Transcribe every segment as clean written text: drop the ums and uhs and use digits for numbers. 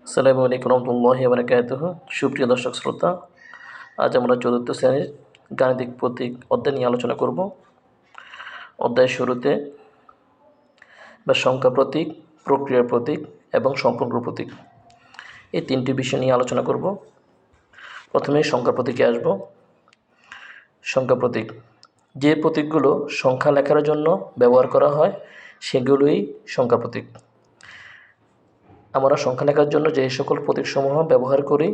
আসসালামু আলাইকুম রহমতুল্লাহি ওয়া বারাকাতুহু। সুপ্রিয় দর্শক শ্রোতা, আজ আমরা চতুর্থ শ্রেণীর গাণিতিক প্রতীক অধ্যায় নিয়ে আলোচনা করব। অধ্যায়ের শুরুতে সংখ্যা প্রতীক, প্রক্রিয়া প্রতীক এবং সম্পর্ক প্রতীক এই তিনটি বিষয় নিয়ে আলোচনা করব। প্রথমে সংখ্যা প্রতীকে আসব। সংখ্যা প্রতীক, যে প্রতীকগুলো সংখ্যা লেখার জন্য ব্যবহার করা হয় সেগুলোই সংখ্যা প্রতীক। আমরা সংখ্যা লেখার জন্য যে সকল প্রতীকসমূহ ব্যবহার করি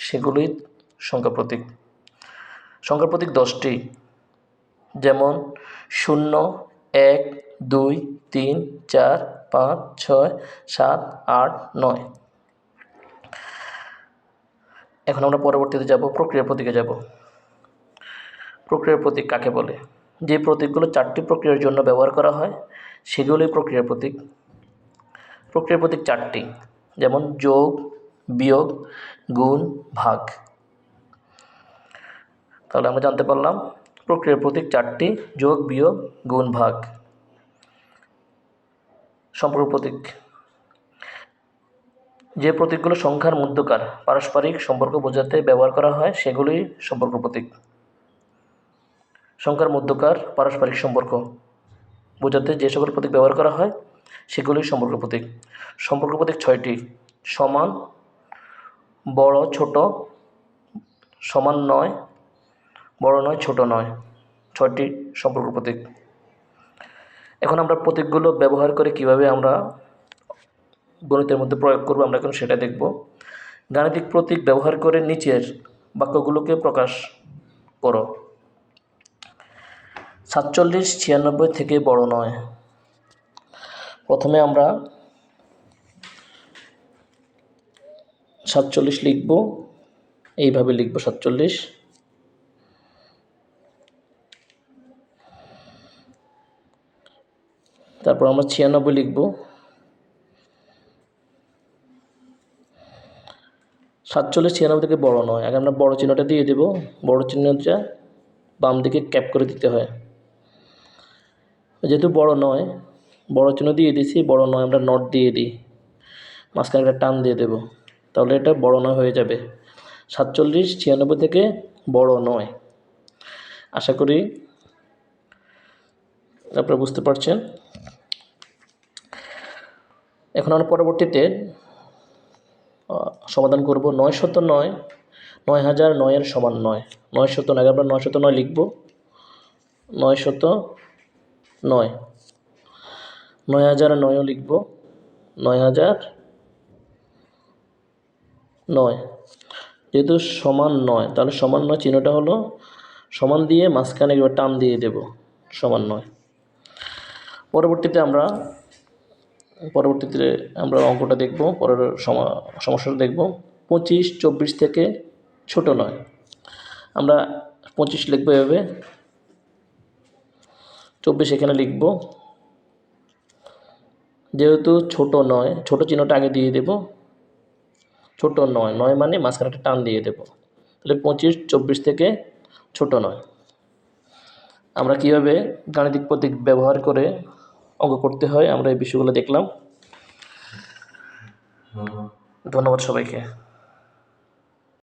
সেগুলোই সংখ্যা প্রতীক। সংখ্যা প্রতীক 10টি, যেমন 0, 1, 2, 3, 4, 5, 6, 7, 8, 9। এখন আমরা পরবর্তীতে যাব, প্রক্রিয়া প্রতীকে যাব। প্রক্রিয়া প্রতীক কাকে বলে? যে প্রতীকগুলো 4টি প্রক্রিয়ার জন্য ব্যবহার করা হয় সেগুলোই প্রক্রিয়া প্রতীক। প্রক্রিয়া প্রতীক 4টি, যেমন যোগ, বিয়োগ, গুণ, ভাগ। তাহলে আমরা জানতে পারলাম প্রক্রিয়া প্রতীক 4টি, যোগ, বিয়োগ, গুণ, ভাগ। সম্পর্ক প্রতীক, যে প্রতীকগুলো সংখ্যার মধ্যকার পারস্পরিক সম্পর্ক বোঝাতে ব্যবহার করা হয় সেগুলোই সম্পর্ক প্রতীক। সংখ্যার মধ্যকার পারস্পরিক সম্পর্ক বোঝাতে যে সকল প্রতীক ব্যবহার করা হয় সেগুলোই সম্পর্ক প্রতীক। সম্পর্ক প্রতীক 6টি, সমান, বড় ছোট, সমান নয়, বড় নয়, ছোট নয়, 6টি সম্পর্ক প্রতীক। এখন আমরা প্রতীকগুলো ব্যবহার করে কিভাবে আমরা গণিতের মধ্যে প্রয়োগ করব আমরা এখন সেটা দেখব। গাণিতিক প্রতীক ব্যবহার করে নিচের বাক্যগুলোকে প্রকাশ করো। 47 96 থেকে বড় নয়। প্রথমে আমরা 47 লিখব, এইভাবে লিখব 47। তারপর আমরা 96 লিখব। 47 96 থেকে বড় নয়, আগে আমরা বড় চিহ্নটা দিয়ে দেব। বড় চিহ্নটা বাম দিকে ক্যাপ করে দিতে হয়। যেহেতু বড় নয়, বড় চিহ্ন দিয়ে দিয়েছি, বড় নয় আমরা নট দিয়ে দিই, মাঝখানে একটা টান দিয়ে দেব, তাহলে এটা বড় নয় হয়ে যাবে। 47 96 থেকে বড় নয়। আশা করি আপনারা বুঝতে পারছেন। এখন আমরা পরবর্তীতে সমাধান করব। 909 9009 এর সমান 9। 909 আমরা 909 লিখব। 909 9009ও লিখব। 9009 যেহেতু সমান 9, তাহলে সমান 9 চিহ্নটা হলো সমান দিয়ে মাঝখানে একবার টান দিয়ে দেব, সমান 9। পরবর্তীতে আমরা অঙ্কটা দেখব, পরের সমস্যাটা দেখব। 25 24 থেকে ছোট নয়। আমরা 25 লিখব এভাবে, 24 এখানে লিখব। যেহেতু ছোট নয়, ছোট চিহ্নটা আগে দিয়ে দেব। ছোট নয়, 9 মানে মাঝখানে একটা টান দিয়ে দেব, তাহলে 25 24 থেকে ছোট নয়। আমরা কিভাবে গাণিতিক প্রতীক ব্যবহার করে অঙ্ক করতে হয় আমরা এই বিষয়গুলো দেখলাম। ধন্যবাদ সবাইকে।